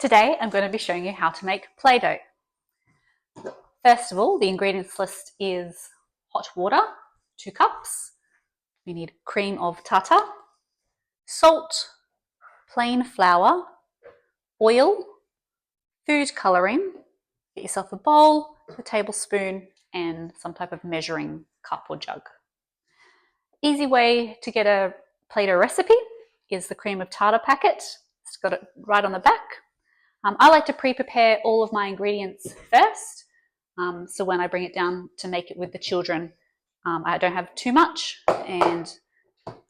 Today I'm going to be showing you how to make Play-Doh. First of all, the ingredients list is hot water, 2 cups. We need cream of tartar, salt, plain flour, oil, food colouring. Get yourself a bowl, a tablespoon and some type of measuring cup or jug. Easy way to get a Play-Doh recipe is the cream of tartar packet. It's got it right on the back. I like to pre-prepare all of my ingredients first, so when I bring it down to make it with the children, I don't have too much and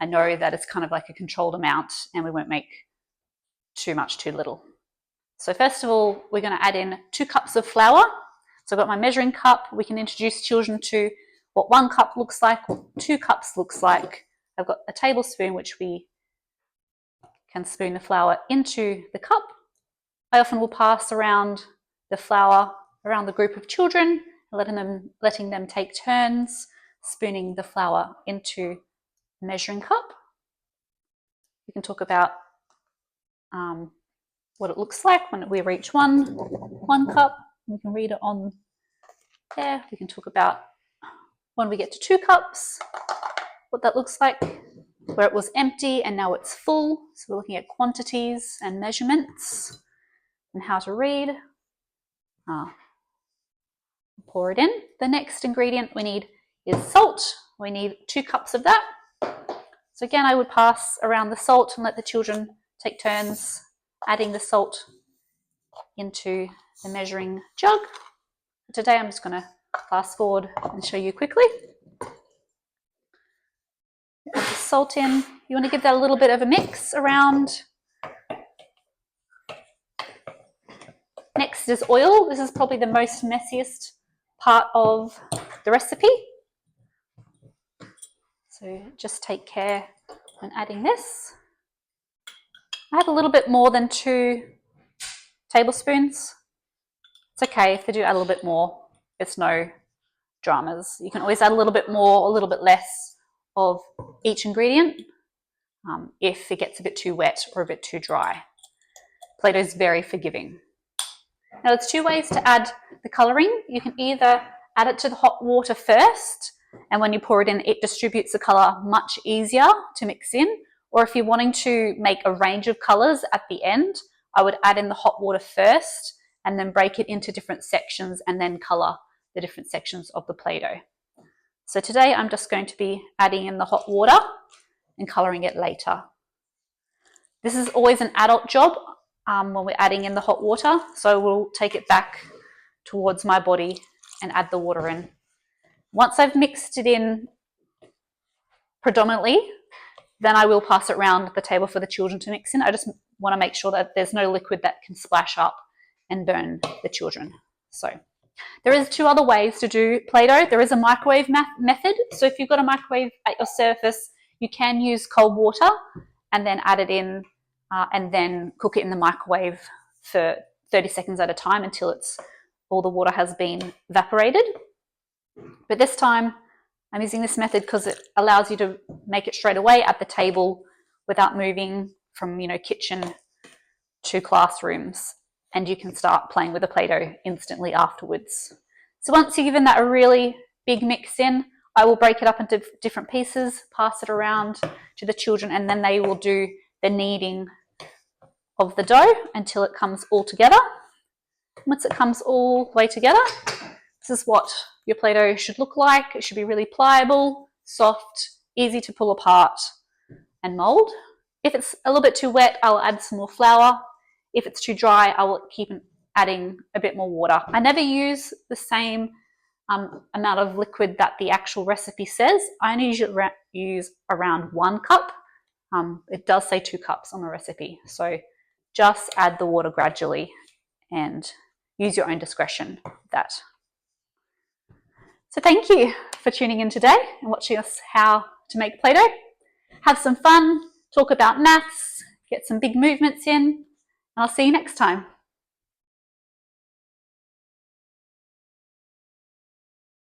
I know that it's kind of like a controlled amount and we won't make too much too little. So first of all, we're going to add in 2 cups of flour. So I've got my measuring cup. We can introduce children to what 1 cup looks like, what 2 cups looks like. I've got a tablespoon which we can spoon the flour into the cup. I often will pass around the flour around the group of children, letting them take turns spooning the flour into the measuring cup. We can talk about what it looks like when we reach one cup. We can read it on there. We can talk about when we get to 2 cups, what that looks like, where it was empty and now it's full. So we're looking at quantities and measurements and how to read. Pour it in. The next ingredient we need is salt. We need 2 cups of that. So again, I would pass around the salt and let the children take turns adding the salt into the measuring jug. Today I'm just going to fast forward and show you quickly. Add the salt in. You want to give that a little bit of a mix around. Next is oil. This is probably the most messiest part of the recipe. So just take care when adding this. I have a little bit more than 2 tablespoons. It's okay if they do add a little bit more. It's no dramas. You can always add a little bit more, a little bit less of each ingredient if it gets a bit too wet or a bit too dry. Play-Doh is very forgiving. Now there's 2 ways to add the colouring. You can either add it to the hot water first, and when you pour it in, it distributes the colour much easier to mix in. Or if you're wanting to make a range of colours at the end, I would add in the hot water first and then break it into different sections and then colour the different sections of the Play-Doh. So today I'm just going to be adding in the hot water and colouring it later. This is always an adult job when we're adding in the hot water, so we'll take it back towards my body and add the water in. Once I've mixed it in predominantly, then I will pass it around the table for the children to mix in. I just want to make sure that there's no liquid that can splash up and burn the children. So there is 2 other ways to do Play-Doh. There is a microwave method. So if you've got a microwave at your surface, you can use cold water and then add it in and then cook it in the microwave for 30 seconds at a time until all the water has been evaporated. But this time I'm using this method because it allows you to make it straight away at the table without moving from, kitchen to classrooms, and you can start playing with the Play-Doh instantly afterwards. So once you've given that a really big mix in, I will break it up into different pieces, pass it around to the children, and then they will do the kneading of the dough until it comes all together. Once it comes all the way together, this is what your Play-Doh should look like. It should be really pliable, soft, easy to pull apart and mold. If it's a little bit too wet, I'll add some more flour. If it's too dry, I will keep adding a bit more water. I never use the same amount of liquid that the actual recipe says. I only usually use around 1 cup. It does say 2 cups on the recipe. So just add the water gradually and use your own discretion with that. So thank you for tuning in today and watching us how to make Play-Doh. Have some fun, talk about maths, get some big movements in, and I'll see you next time.